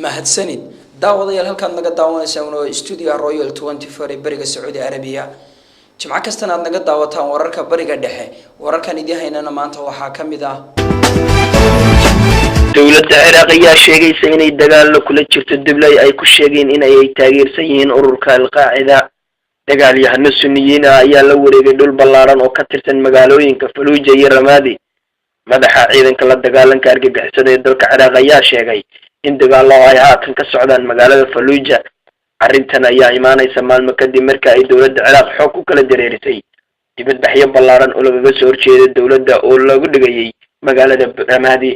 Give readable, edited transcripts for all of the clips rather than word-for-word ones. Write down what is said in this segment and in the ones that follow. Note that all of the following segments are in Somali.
mahadsanid daawadayaal halkaan naga daawanaysaa oo studio Royal 24 ee Bariga Saudi Arabia jimca kastana aad naga daawataan wararka Bariga Dhexe wararkan idin haynana maanta waxaa kamid ah dawladda Ciraaq ayaa sheegaysa inay dagaal kula jirto Danbeeyay ay ku sheegeen inay taageersan yihiin ururka al-Qaacida dagaalyahano Sunniyiin ayaa la wareegay dhul ballaaran oo ka tirsan magaalooyinka Fallujah iyo Ramadi madaxa ciidanka la dagaalanka argagixisada ee dalka Ciraaq ayaa sheegay in dagaalo ay haatan ka socdaan magaalada Fallujah arrintan ayaa imaanaysa maalmo kadib markii ay dawladda Ciraaq xog ku kala dareerisay dibadbaxyo ballaaran oo laga soo horjeeday dawladda oo lagu dhigayay magaalada Ramadi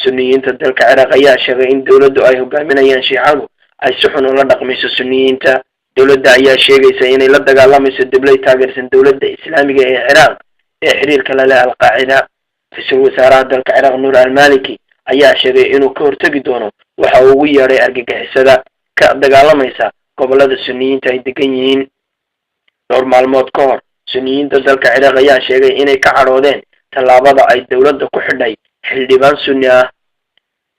Sunniyiinta dalka Ciraaq ayaa sheegay in dawladdu ay hogaaminayaan Shiicadu ay si xun ula dhaqmayso Sunniyiinta dawladda ayaa sheegaysa inay la dagaalamayso Danbeeyay taageersan dawladda Islaamiga ee Ciraaq ee xiriirka la leh al-Qaacida ra'iisul wasaaraha dalka Ciraaq Nuur al-Maliki ayaa sheegay inuu ka hortagi doono waxa uu ugu yeeray argagixisada ka dagaalamaysa gobolada Sunniyiinta ay degan yihiin dhowr maalmood ka hor Sunniyiinta dalka Ciraaq ayaa sheegay inay ka cadhoodeen tallaabada ay dawladda ku xidhay xildhibaan Sunni ah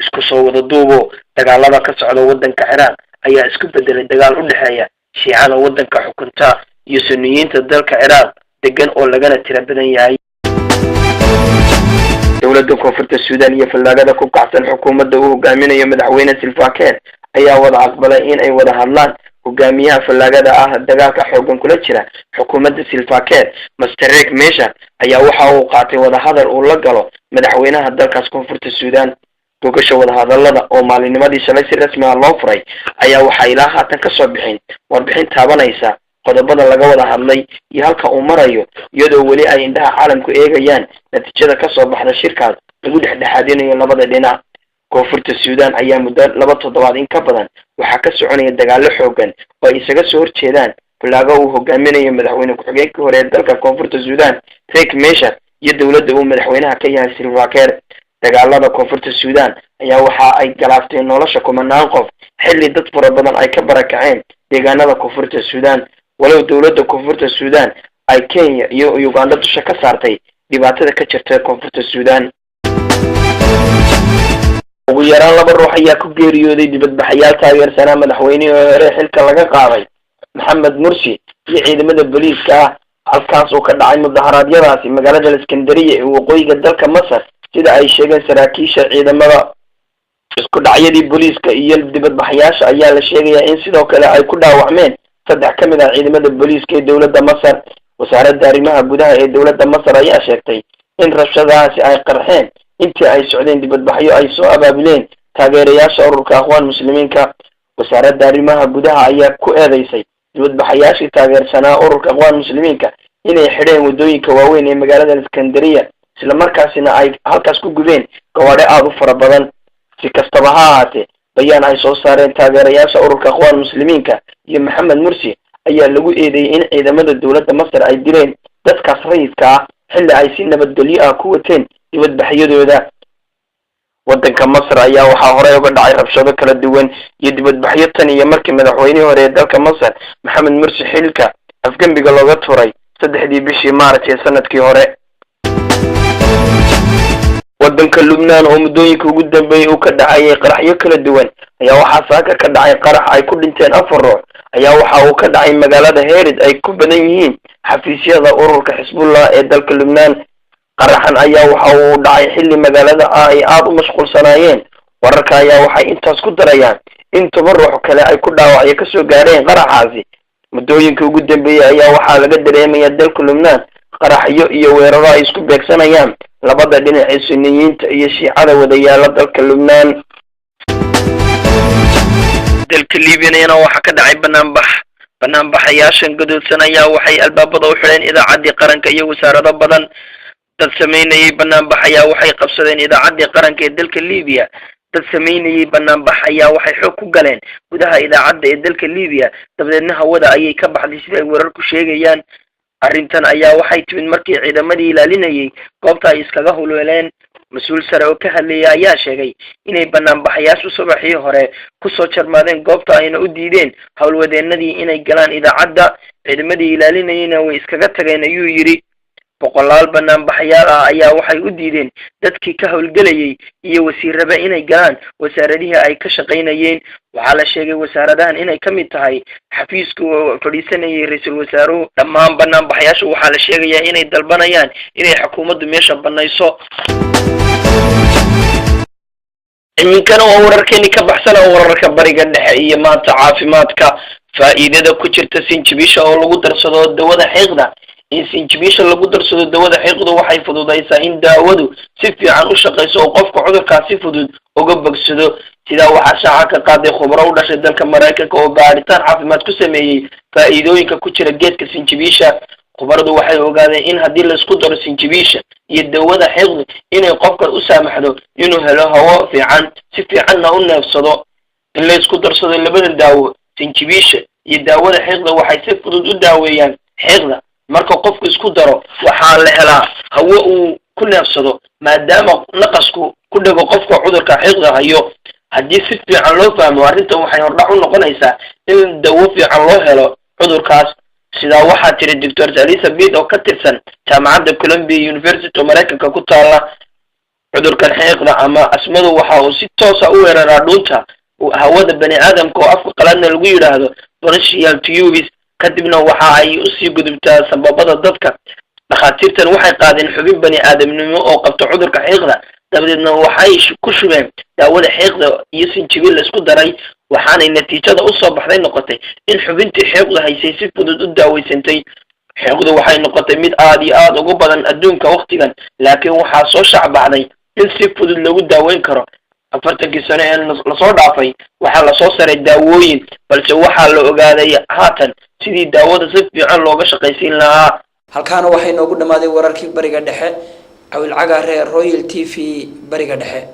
isku soo wada duubo dagaalada ka socda wadanka Ciraaq ayaa isku bedelay dagaal u dhaxeeya Shiicada wadanka xukunta iyo Sunniyiinta dalka Ciraaq degan oo lagana tira badan yahay dawladda koonfurta Suudaan iyo fallaagada ku kacsan xukuumadda uu hogaaminayo madaxweyne Salva Kiir ayaa wada aqbalay in ay wada hadlaan hogaamiyaha fallaagada ah dagaalka xoogan kula jira xukuumadda Salva Kiir Mr. Riek Machar ayaa waxa uu qaatay wada hadal uu la galo madaxweynaha dalkaas koonfurta Suudaan gogasha wada hadalada oo maalinimadii shalay si rasmi ah loo furay ayaa waxa ilaa haatan ka soo bixin warbixin taabanaysa qodobada laga wada hadlay iyo halka uu marayo iyadoo wali ay indhaha caalamku eegayaan natiijada ka soo baxda shirkaas lagu dhexdhexaadinayo labada dhinac koonfurta Suudaan ayaa muddo 2 toddobaad in ka badan waxa ka soconaya dagaalo xoogan oo ay isaga soo horjeedaan fallaaga uu hogaaminayo madaxweyne ku-xigeenkii hore ee dalka koonfurta Suudaan Riek Machar iyo dawladda uu madaxweynaha ka yahay Salva Kiir dagaalada koonfurta Suudaan ayaa waxa ay galaaftay nolosha kumanaan qof xilli dad fara badan ay ka barakaceen deegaanada koonfurta Suudaan walow dawladda koonfurta Suudaan ay Kenya iyo Uganda dusha ka saartay dhibaatada ka jirta koonfurta Suudaan ugu yaraan 2 ruux ayaa ku geeriyooday dibadbaxayaal taageersanaa madaxweynihii hore xilka laga qaaday Maxamed Mursi iyo ciidamada booliiska halkaas oo ka dhacay mudaharaadyadaasi magaalada Iskandariya ee waqooyiga dalka Masar sida ay sheegeen saraakiisha ciidamada isku dhacyadii booliiska iyo dibadbaxayaasha ayaa la sheegayaa in sidoo kale ay ku dhaawacmeen 3 ka mid ah ciidamada booliiska ee dawladda Masar wasaaradda arrimaha gudaha ee dawladda Masar ayaa sheegtay in rabshadahaasi ay qarxeen intii ay socdeen dibadbaxyo ay soo abaabuleen taageerayaasha ururka aqwaan muslimiinka wasaaradda arrimaha gudaha ayaa ku eedeysay dibadbaxayaashii taageersanaa ururka aqwaan muslimiinka inay xidheen wadooyinka waaweyn ee magaalada Iskandariya isla markaasina ay halkaas ku gubeen gawaadhi aad u fara badan si kastaba ha ahaatee bayaan ay soo saareen taageerayaasha ururka aqwaan muslimiinka iyo Maxamed Mursi ayaa lagu eedeeyay in ciidamada dawladda Masar ay dileen dadkaas rayidka ah xilli ay si nabadgelyo ah ku wateen dibadbaxyadooda wadanka Masar ayaa waxa hore uga dhacay rabshado kala duwan iyo dibadbaxyo tan iyo markii madaxweynihii hore ee dalka Masar Maxamed Mursi xilka afgambiga looga tuuray 3 bishii Maarch ee sanadkii hore wadanka Lubnaan oo muddooyinka ugu dambeeyay uu ka dhacay qaraxyo kala duwan ayaa waxa saaka ka dhacay qarax ay ku dhinteen 4 ruux ayaa waxa uu ka dhacay magaalada Herid ay ku badan yihiin xafiisyada ururka Xisbullah ee dalka Lubnaan qaraxan ayaa waxa uu dhacay xilli magaalada ay aad u mashquulsanaayeen wararka ayaa waxay intaas ku darayaan in 10 ruux kale ay ku dhaawacyo ka soo gaareen qaraxaasi muddooyinka ugu dambeeyay ayaa waxa laga dareemayaa dalka Lubnaan qaraxyo iyo weeraro ay isku beegsanayaan labada dhinac ee Sunniyiinta iyo Shiicada wadayaala dalka Lubnaan dalka Liibiya waxa ka dhacay banaanbaxayaashan gadoodsan ayaa waxay albaabada u xireen idaacadii qaranka iyo wasaarado badan dad sameynayay banaanbaxaya waxay qabsadeen idaacadii qaranka ee dalka Liibiya dad sameynayay banaanbaxaya waxay xog ku galeen gudaha idaacadda ee dalka Liibiya dabadeedna hawada ayay ka baxday sida ay wararku sheegayaan arrintan ayaa waxay timid markii ciidamadii ilaalinayay goobta ay iskaga hulweeleen mas'uul sare oo ka hadlayay ayaa sheegay inay banaanbaxayaashu subaxii hore ku soo jarmaadeen goobta ayna u diideen howlwadeenadii inay galaan idaacadda ciidamadii ilaalinayayna way iskaga tageen ayuu yiri boqolaal banaanbaxayaal ah ayaa waxay u diideen dadkii ka howlgelayay iyo wasiirraba inay galaan wasaaradihii ay ka shaqaynayeen. waxaa la sheegay wasaaradahan inay ka mid tahay xafiiska oo fadhiisanayay ra-iisul wasaaruhu. dhammaan banaanbaxayaasha waxaa la sheegayaa inay dalbanayaan inay xukuumaddu meesha banayso. iminkana waa wararkeeni ka baxsan oo wararka bariga dhexe iyo maanta caafimaadka. faa'iidada ku jirta sinjibiisha oo lagu darsado dawada xiiqda. in sinjibiisha lagu darsado dawada xiiqdu waxay fududaysaa in daawadu si fiican u shaqayso oo qofka cudurkaas si fudud uga bogsado. sidaa waxaa shaaca ka qaaday khubaro u dhashay dalka Mareykanka oo baaritaan caafimaad ku sameeyay faa'iidooyinka ku jira geedka sinjibiisha. khubaradu waxay ogaadeen in haddii la isku daro sinjibiisha iyo dawada xiiqdu inay qofka u saamaxdo inuu helo hawo fiican si fiicanna u neefsado. in la isku darsado labada daawo sinjibiisha iyo daawada xiiqda waxay si fudud u daaweeyaan xiiqda. marka qofku isku daro waxaa la helaa hawo uu ku neefsado maadaama naqasku ku dhago qofka cudurka xiiqda hayo. haddii si fiican loo fahmo arrintan waxay hordhac u noqonaysaa in dawo fiican loo helo cudurkaas. sidaa waxaa tiri Dr. Elizabeth oo ka tirsan jaamacadda Columbia University oo Mareykanka ku taala. cudurkan xiiqda ama asmadu waxa uu si toos ah u weeraraa dhuunta hawada bani aadamka oo afka qalaadna lagu yiraahdo bronchial tubes. kadibna waxa ay u sii gudubtaa sababada dadka. dhakhaatiirtan waxay qaadeen xubin bani aadamnimo oo qabta cudurka xiiqda dabadeedna waxay ku shubeen daawada xiiqda iyo sinjibiil la isku daray. waxaanay natiijada u soo baxday noqotay in xubintii xiiqda haysay si fudud u daaweysantay. xiiqdu waxay noqotay mid aad iyo aad ugu badan adduunka waqtigan, laakiin waxaa soo shacbacday in si fudud lagu daaweyn karo. 40 sano ee lasoo dhaafay waxaa lasoo saray daawooyin, balse waxaa la ogaaday haatan sidii daawada si fiican looga shaqaysiin lahaa. halkaana waxay noogu dhamaaday wararkii bariga dhexe. awil cagaare Royal TV bariga dhexe.